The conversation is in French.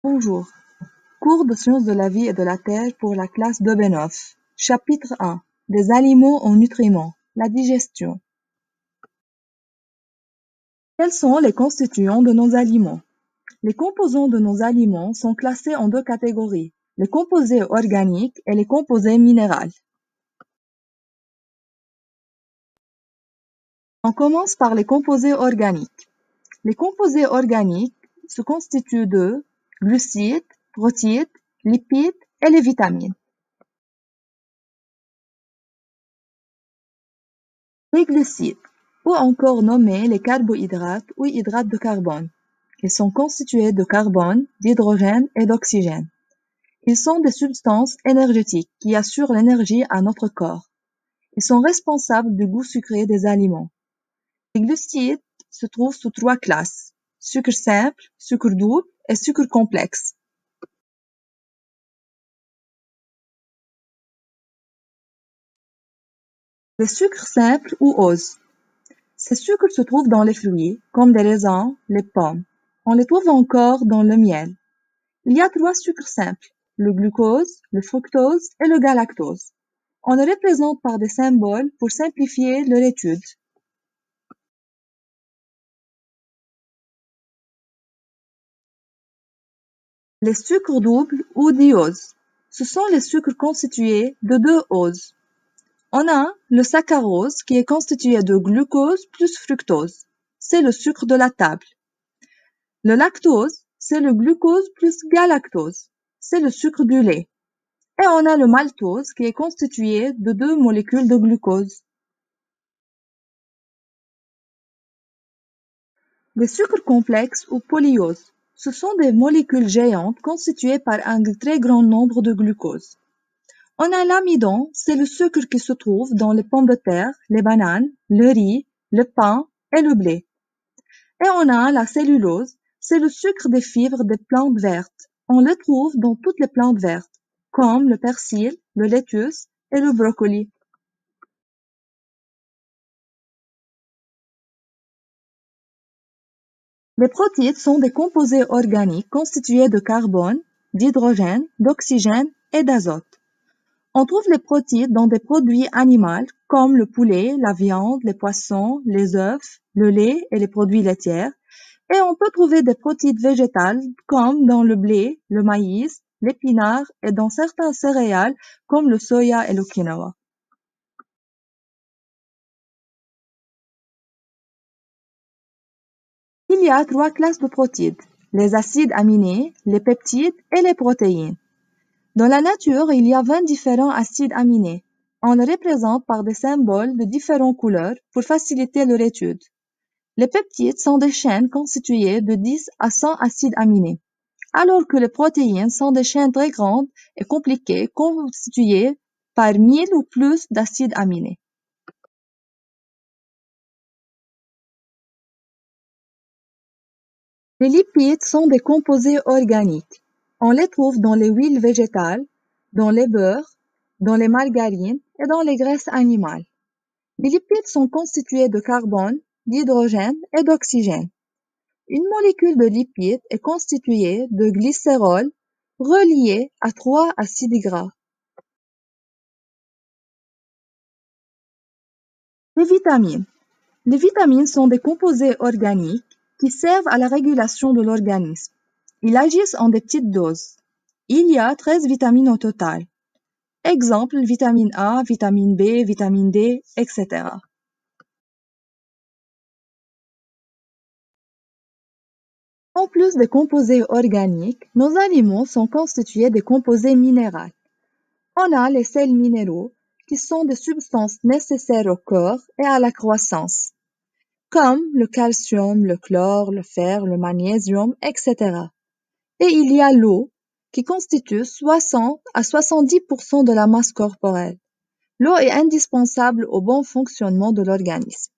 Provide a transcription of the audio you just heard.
Bonjour. Cours de sciences de la vie et de la terre pour la classe de B9. Chapitre 1. Des aliments en nutriments. La digestion. Quels sont les constituants de nos aliments? Les composants de nos aliments sont classés en deux catégories, les composés organiques et les composés minéraux. On commence par les composés organiques. Les composés organiques se constituent de glucides, protéines, lipides et les vitamines. Les glucides, ou encore nommés les carbohydrates ou hydrates de carbone. Ils sont constitués de carbone, d'hydrogène et d'oxygène. Ils sont des substances énergétiques qui assurent l'énergie à notre corps. Ils sont responsables du goût sucré des aliments. Les glucides se trouvent sous trois classes: sucre simple, sucre double et sucre complexe. Les sucres simples ou oses. Ces sucres se trouvent dans les fruits, comme des raisins, les pommes. On les trouve encore dans le miel. Il y a trois sucres simples, le glucose, le fructose et le galactose. On les représente par des symboles pour simplifier leur étude. Les sucres doubles ou dioses. Ce sont les sucres constitués de deux oses. On a le saccharose qui est constitué de glucose plus fructose. C'est le sucre de la table. Le lactose, c'est le glucose plus galactose. C'est le sucre du lait. Et on a le maltose qui est constitué de deux molécules de glucose. Les sucres complexes ou polyoses, ce sont des molécules géantes constituées par un très grand nombre de glucose. On a l'amidon, c'est le sucre qui se trouve dans les pommes de terre, les bananes, le riz, le pain et le blé. Et on a la cellulose, c'est le sucre des fibres des plantes vertes. On le trouve dans toutes les plantes vertes, comme le persil, le lettuce et le brocoli. Les protéines sont des composés organiques constitués de carbone, d'hydrogène, d'oxygène et d'azote. On trouve les protéines dans des produits animaux comme le poulet, la viande, les poissons, les œufs, le lait et les produits laitiers. Et on peut trouver des protéines végétales comme dans le blé, le maïs, l'épinard et dans certains céréales comme le soya et le quinoa. Il y a trois classes de protéines, les acides aminés, les peptides et les protéines. Dans la nature, il y a 20 différents acides aminés. On les représente par des symboles de différentes couleurs pour faciliter leur étude. Les peptides sont des chaînes constituées de 10 à 100 acides aminés, alors que les protéines sont des chaînes très grandes et compliquées constituées par 1000 ou plus d'acides aminés. Les lipides sont des composés organiques. On les trouve dans les huiles végétales, dans les beurres, dans les margarines et dans les graisses animales. Les lipides sont constitués de carbone, d'hydrogène et d'oxygène. Une molécule de lipide est constituée de glycérol relié à 3 acides gras. Les vitamines. Les vitamines sont des composés organiques qui servent à la régulation de l'organisme. Ils agissent en des petites doses. Il y a 13 vitamines au total. Exemple, vitamine A, vitamine B, vitamine D, etc. En plus des composés organiques, nos aliments sont constitués de composés minéraux. On a les sels minéraux, qui sont des substances nécessaires au corps et à la croissance, comme le calcium, le chlore, le fer, le magnésium, etc. Et il y a l'eau, qui constitue 60 à 70% de la masse corporelle. L'eau est indispensable au bon fonctionnement de l'organisme.